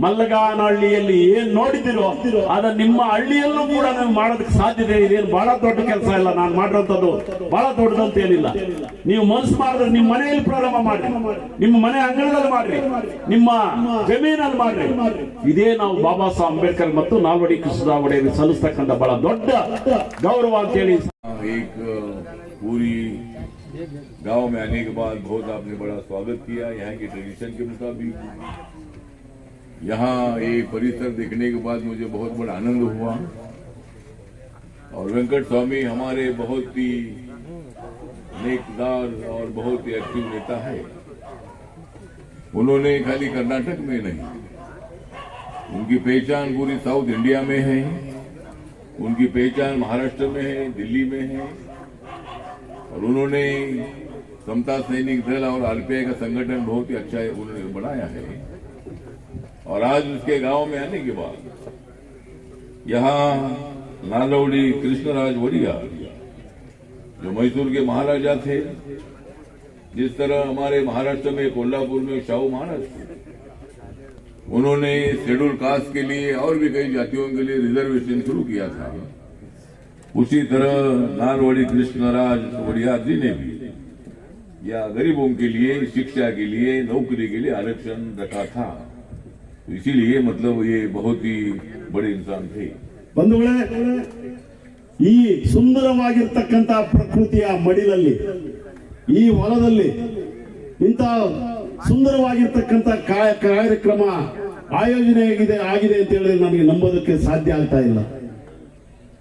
[SPEAKER 4] ಮಲ್ಲಗಾನಹಳ್ಳಿಯಲ್ಲಿ ಏನ್ ನೋಡಿದಿರೋ ಅದ ನಿಮ್ಮ ಹಳ್ಳಿಯಲ್ಲೂ ಕೂಡ ನೀವು ಮಾಡೋದಕ್ಕೆ ಸಾಧ್ಯತೆ ಇದೆ. ಬಹಳ ದೊಡ್ಡ ಕೆಲಸ ಇಲ್ಲ ನಾನು ಮಾಡಿರೋಂಥದ್ದು, ಬಹಳ ದೊಡ್ಡದಂತ ಏನಿಲ್ಲ. ನೀವು ಮನಸ್ಸು ಮಾಡಿದ್ರೆ ನಿಮ್ಮ ಮನೆಯಲ್ಲಿ ಪ್ರಾರಂಭ ಮಾಡ್ರಿ, ನಿಮ್ಮ ಮನೆ ಅಂಗಳದಲ್ಲಿ ಮಾಡ್ರಿ, ನಿಮ್ಮ ಜಮೀನಲ್ಲಿ ಮಾಡ್ರಿ. ಇದೇ ನಾವು ಬಾಬಾ ಸಾಹೇಬ್ ಅಂಬೇಡ್ಕರ್ ಮತ್ತು ನಾಲ್ವಡಿ ಕೃಷ್ಣರಾಜ ಒಡೆಯರಿಗೆ ಸಲ್ಲಿಸ್ತಕ್ಕಂಥ ಬಹಳ ದೊಡ್ಡ ಗೌರವ ಅಂತ ಹೇಳಿ.
[SPEAKER 2] पूरी गांव में आने के बाद बहुत आपने बड़ा स्वागत किया। यहाँ की ट्रेडिशन के मुताबिक यहाँ ये परिसर देखने के बाद मुझे बहुत बड़ा आनंद हुआ। और वेंकट स्वामी हमारे बहुत ही नेकदार और बहुत ही एक्टिव नेता है। उन्होंने खाली कर्नाटक में नहीं, उनकी पहचान पूरी साउथ इंडिया में है, उनकी पहचान महाराष्ट्र में है, दिल्ली में है। और उन्होंने समता सैनिक दल और आरपीआई का संगठन बहुत ही अच्छा उन्होंने बनाया है। और आज उसके गांव में आने के बाद यहाँ नालवड़ी कृष्णराज वड़ियार जो मैसूर के महाराजा थे, जिस तरह हमारे महाराष्ट्र में कोल्हापुर में शाहू महाराज थे, उन्होंने शेड्यूल कास्ट के लिए और भी कई जातियों के लिए रिजर्वेशन शुरू किया था, उसी तरह नालवड़ी कृष्णराज वड़ियार जी ने भी या गरीबों के लिए शिक्षा के लिए नौकरी के लिए आरक्षण रखा था। तो इसीलिए मतलब ये बहुत ही बड़े इंसान थे।
[SPEAKER 3] ಬಂಧುಗಳೇ, ಈ ಸುಂದರವಾಗಿರ್ತಕ್ಕಂಥ ಪ್ರಕೃತಿಯ ಮಡಿಲಲ್ಲಿ, ಈ ಹೊಲದಲ್ಲಿ ಇಂಥ ಸುಂದರವಾಗಿರ್ತಕ್ಕಂಥ ಕಾರ್ಯಕ್ರಮ ಆಯೋಜನೆ ಆಗಿದೆ ಅಂತ ಹೇಳಿ ನನಗೆ ನಂಬೋದಕ್ಕೆ ಸಾಧ್ಯ ಆಗ್ತಾ ಇಲ್ಲ.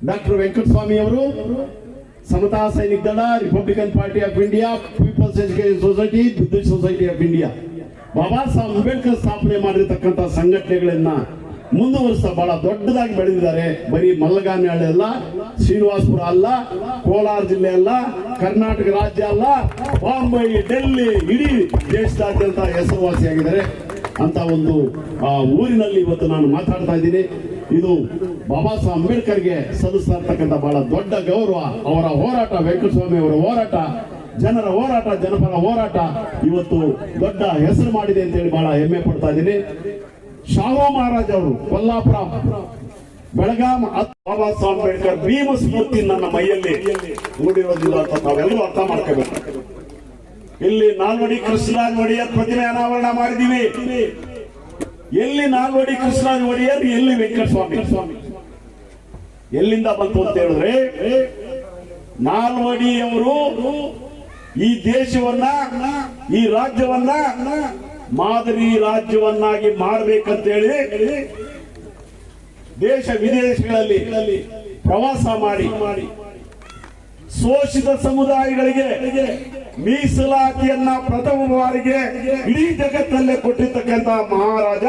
[SPEAKER 3] ಡಾಕ್ಟರ್ ವೆಂಕಟಸ್ವಾಮಿ ಅವರು Samata Sainik Dal, republican party of India, peoples education society, buddhist society of India, Baba Saheb Ambedkar ಸ್ಥಾಪನೆ ಮಾಡಿರ್ತಕ್ಕಂಥ ಸಂಘಟನೆಗಳನ್ನ ಮುಂದುವರಿಸ್ತಾ ಬಹಳ ದೊಡ್ಡದಾಗಿ ಬೆಳೆದಿದ್ದಾರೆ. ಬರೀ ಮಲ್ಲಗಾನಹಳ್ಳಿ ಅಲ್ಲ, ಶ್ರೀನಿವಾಸಪುರ ಅಲ್ಲ, ಕೋಲಾರ ಜಿಲ್ಲೆ ಅಲ್ಲ, ಕರ್ನಾಟಕ ರಾಜ್ಯ ಅಲ್ಲ, ಬಾಂಬೆ, ಡೆಲ್ಲಿ, ಇಡೀ ದೇಶದಾದ್ಯಂತ ಹೆಸರುವಾಸಿಯಾಗಿದ್ದಾರೆ ಅಂತ ಒಂದು ಊರಿನಲ್ಲಿ ಇವತ್ತು ನಾನು ಮಾತಾಡ್ತಾ ಇದ್ದೀನಿ. ಇದು ಬಾಬಾ ಸಾಹೇಬ್ ಅಂಬೇಡ್ಕರ್ಗೆ ಸಲ್ಲಿಸ್ತಾ ಇರ್ತಕ್ಕಂಥ ಬಹಳ ದೊಡ್ಡ ಗೌರವ. ಅವರ ಹೋರಾಟ, ವೆಂಕಟಸ್ವಾಮಿ ಅವರ ಹೋರಾಟ, ಜನರ ಹೋರಾಟ, ಜನಪರ ಹೋರಾಟ ಇವತ್ತು ದೊಡ್ಡ ಹೆಸರು ಮಾಡಿದೆ ಅಂತ ಹೇಳಿ ಬಹಳ ಹೆಮ್ಮೆ ಪಡ್ತಾ ಇದ್ದೀನಿ. ಶಾಹು ಮಹಾರಾಜ್ ಅವರು ಕೊಲ್ಲಾಪುರ, ಬೆಳಗಾಂ, ಬಾಬಾ ಸಾಹೇಬ್ ಅಂಬೇಡ್ಕರ್ ಭೀಮ ಸ್ಮೃತಿ ನನ್ನ ಮೈಯಲ್ಲಿ ಮೂಡಿರೋದಿಲ್ಲ ಅಂತ ತಾವೆಲ್ಲರೂ ಅರ್ಥ ಮಾಡ್ಕೋಬೇಕು. ಇಲ್ಲಿ ನಾಲ್ವಡಿ ಕೃಷ್ಣರಾಜ ಒಡೆಯರ್ ಪ್ರತಿಮೆ ಅನಾವರಣ ಮಾಡಿದೀವಿ. ಎಲ್ಲಿ ನಾಲ್ವಡಿ ಕೃಷ್ಣರಾಜ ಒಡೆಯರ್, ಎಲ್ಲಿ ವೆಂಕಟಸ್ವಾಮಿ? ಎಲ್ಲಿಂದ ಬಂತು ಅಂತ ಹೇಳಿದ್ರೆ, ನಾಲ್ವಡಿಯವರು ಈ ದೇಶವನ್ನ, ಈ ರಾಜ್ಯವನ್ನ ಮಾದರಿ ರಾಜ್ಯವನ್ನಾಗಿ ಮಾಡಬೇಕಂತೇಳಿ ದೇಶ ವಿದೇಶಗಳಲ್ಲಿ ಪ್ರವಾಸ ಮಾಡಿ ಶೋಷಿತ ಸಮುದಾಯಗಳಿಗೆ ಮೀಸಲಾತಿಯನ್ನ ಪ್ರಥಮ ಬಾರಿಗೆ ಇಡೀ ಜಗತ್ತಲ್ಲೇ ಕೊಟ್ಟಿರ್ತಕ್ಕಂಥ ಮಹಾರಾಜ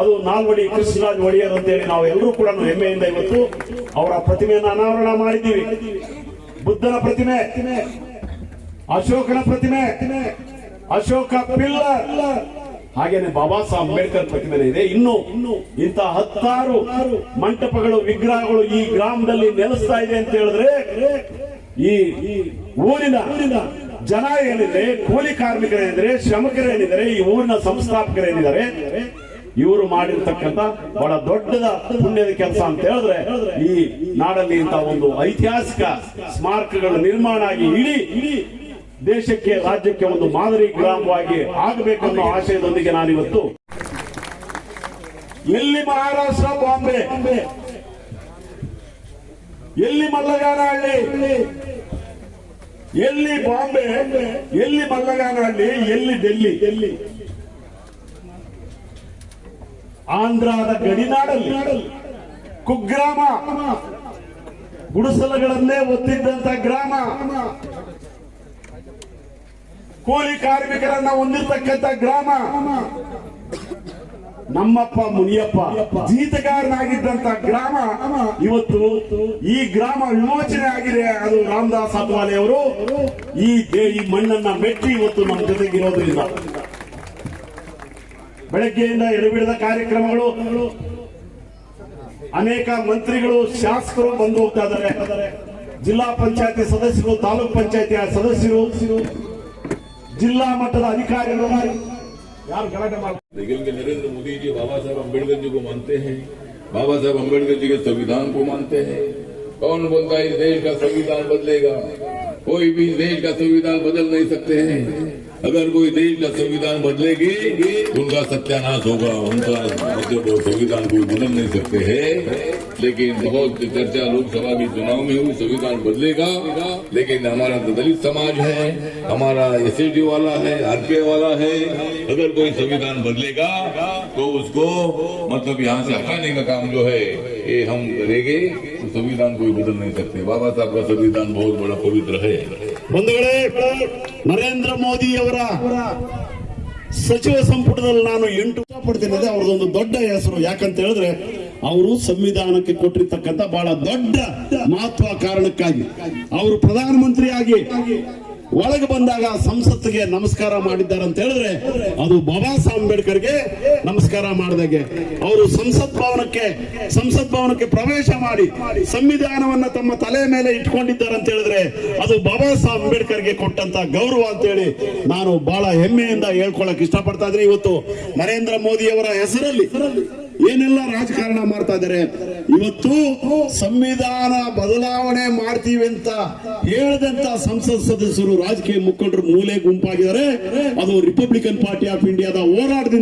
[SPEAKER 3] ಅದು ನಾಲ್ವಡಿ ಕೃಷ್ಣರಾಜ ಒಡೆಯರ್ ಅಂತೇಳಿ ನಾವು ಎಲ್ಲರೂ ಕೂಡ ಹೆಮ್ಮೆಯಿಂದ ಇವತ್ತು ಅವರ ಪ್ರತಿಮೆಯನ್ನು ಅನಾವರಣ ಮಾಡಿದ್ದೀವಿ. ಬುದ್ಧನ ಪ್ರತಿಮೆ, ಅಶೋಕನ ಪ್ರತಿಮೆ, ಅಶೋಕ ಪಿಲ್ಲರ್, ಹಾಗೇನೆ ಬಾಬಾ ಸಾಹೇಬ್ ಅಂಬೇಡ್ಕರ್ ಪ್ರತಿಮೆ ಇದೆ. ಇನ್ನು ಇಂಥ 10 ಮಂಟಪಗಳು, ವಿಗ್ರಹಗಳು ಈ ಗ್ರಾಮದಲ್ಲಿ ನೆಲೆಸ್ತಾ ಇದೆ ಅಂತ ಹೇಳಿದ್ರೆ, ಈ ಊರಿನ ಜನ ಏನಿದೆ, ಕೂಲಿ ಕಾರ್ಮಿಕರೇನಿದ್ದಾರೆ, ಶ್ರಮಿಕರೇನಿದ್ದಾರೆ, ಈ ಊರಿನ ಸಂಸ್ಥಾಪಕರೇನಿದ್ದಾರೆ, ಇವರು ಮಾಡಿರ್ತಕ್ಕಂಥ ಬಹಳ ದೊಡ್ಡದ ಪುಣ್ಯದ ಕೆಲಸ ಅಂತ ಹೇಳಿದ್ರೆ, ಈ ನಾಡಲ್ಲಿ ಇಂಥ ಒಂದು ಐತಿಹಾಸಿಕ ಸ್ಮಾರಕಗಳ ನಿರ್ಮಾಣ ಆಗಿ ಇಡೀ ದೇಶಕ್ಕೆ, ರಾಜ್ಯಕ್ಕೆ ಒಂದು ಮಾದರಿ ಗ್ರಾಮವಾಗಿ ಆಗಬೇಕನ್ನೋ ಆಶಯದೊಂದಿಗೆ ನಾನಿವತ್ತು ಎಲ್ಲಿ ಮಹಾರಾಷ್ಟ್ರ ಬಾಂಬೆ, ಎಲ್ಲಿ ಮಲ್ಲಗಾನಹಳ್ಳಿ, ಎಲ್ಲಿ ಬಾಂಬೆ, ಎಲ್ಲಿ ಮಲ್ಲಗಾನಹಳ್ಳಿ, ಎಲ್ಲಿ ಡೆಲ್ಲಿ, ಆಂಧ್ರದ ಗಡಿನಾಡಲ್ಲಿ ಕುಗ್ರಾಮ, ಗುಡಿಸಲುಗಳನ್ನೇ ಒತ್ತಿದ್ದಂತ ಗ್ರಾಮ, ಕೂಲಿ ಕಾರ್ಮಿಕರನ್ನ ಹೊಂದಿರತಕ್ಕಂಥ ಗ್ರಾಮ, ನಮ್ಮಪ್ಪ ಮುನಿಯಪ್ಪ ಜೀತಗಾರನಾಗಿದ್ದಂತ ಗ್ರಾಮ ಇವತ್ತು ಈ ಗ್ರಾಮ ವಿಮೋಚನೆ ಆಗಿದೆ. ಅದು ರಾಮದಾಸ್ ಅತ್ವಾಲೆ ಅವರು ಈ ಮಣ್ಣನ್ನ ಮೆಟ್ಟಿ ಇವತ್ತು ನಮ್ಮ ಜೊತೆಗಿರೋದ್ರಿಂದ ಬೆಳಗ್ಗೆಯಿಂದ ಎಡೆಬಿಡದ ಕಾರ್ಯಕ್ರಮಗಳು, ಅನೇಕ ಮಂತ್ರಿಗಳು, ಶಾಸಕರು ಬಂದು ಹೋಗ್ತಾ ಇದ್ದಾರೆ. ಜಿಲ್ಲಾ ಪಂಚಾಯತಿ ಸದಸ್ಯರು, ತಾಲೂಕ್ ಪಂಚಾಯತಿ ಸದಸ್ಯರು, जिला मಟ್ಟದ अधिकारियों यार गलाटे मार।
[SPEAKER 2] लेकिन नरेंद्र मोदी जी बाबा साहब अम्बेडकर जी को मानते हैं, बाबा साहब अम्बेडकर जी के संविधान को मानते हैं। कौन बोलता है इस देश का संविधान बदलेगा? कोई भी देश का संविधान बदल नहीं सकते हैं। अगर कोई देश का संविधान बदलेगी उनका सत्यानाश होगा, उनका मतलब संविधान कोई बदल नहीं सकते हैं। लेकिन बहुत चर्चा लोकसभा के चुनाव में हुई, संविधान बदलेगा, लेकिन हमारा दलित समाज है, हमारा एसएसडी वाला है, आरपीआई वाला है, अगर कोई संविधान बदलेगा तो उसको मतलब यहाँ से हटाने का काम जो है ये हम करेंगे। तो संविधान कोई बदल नहीं सकते। बाबा साहब का संविधान बहुत बड़ा पवित्र है।
[SPEAKER 3] ಬಂಧುಗಳೇ, ನರೇಂದ್ರ ಮೋದಿ ಅವರ ಸಚಿವ ಸಂಪುಟದಲ್ಲಿ ನಾನು 8 ಪಡ್ತೀನಿ. ಅದೇ ಅವ್ರದೊಂದು ದೊಡ್ಡ ಹೆಸರು. ಯಾಕಂತ ಹೇಳಿದ್ರೆ ಅವರು ಸಂವಿಧಾನಕ್ಕೆ ಕೊಟ್ಟಿರ್ತಕ್ಕಂಥ ಬಹಳ ದೊಡ್ಡ ಮಹತ್ವ ಕಾರಣಕ್ಕಾಗಿ ಅವರು ಪ್ರಧಾನಮಂತ್ರಿಯಾಗಿ ಒಳಗೆ ಬಂದಾಗ ಸಂಸತ್ತಿಗೆ ನಮಸ್ಕಾರ ಮಾಡಿದ್ದಾರೆ ಅಂತ ಹೇಳಿದ್ರೆ ಅದು ಬಾಬಾ ಸಾಹೇಬ್ ಅಂಬೇಡ್ಕರ್ಗೆ ನಮಸ್ಕಾರ ಮಾಡಿದಾಗೆ. ಅವರು ಸಂಸತ್ ಭವನಕ್ಕೆ ಪ್ರವೇಶ ಮಾಡಿ ಸಂವಿಧಾನವನ್ನ ತಮ್ಮ ತಲೆ ಮೇಲೆ ಇಟ್ಕೊಂಡಿದ್ದಾರೆ ಅಂತ ಹೇಳಿದ್ರೆ ಅದು ಬಾಬಾ ಸಾಹೇಬ್ ಅಂಬೇಡ್ಕರ್ಗೆ ಕೊಟ್ಟಂತ ಗೌರವ ಅಂತ ಹೇಳಿ ನಾನು ಬಹಳ ಹೆಮ್ಮೆಯಿಂದ ಹೇಳ್ಕೊಳಕ್ ಇಷ್ಟಪಡ್ತಾ ಇದ್ದೀನಿ. ಇವತ್ತು ನರೇಂದ್ರ ಮೋದಿ ಅವರ ಹೆಸರಲ್ಲಿ ಏನೆಲ್ಲ ರಾಜಕಾರಣ ಮಾಡ್ತಾ ಇದ್ದಾರೆ. ಇವತ್ತು ಸಂವಿಧಾನ ಬದಲಾವಣೆ ಮಾಡ್ತೀವಿ ಅಂತ ಹೇಳಿದಂತ ಸಂಸತ್ ಸದಸ್ಯರು, ರಾಜಕೀಯ ಮುಖಂಡರು ಮೂಲೆ ಗುಂಪಾಗಿದ್ದಾರೆ. ಅದು ರಿಪಬ್ಲಿಕನ್ ಪಾರ್ಟಿ ಆಫ್ ಇಂಡಿಯಾದ ಹೋರಾಟದಿಂದ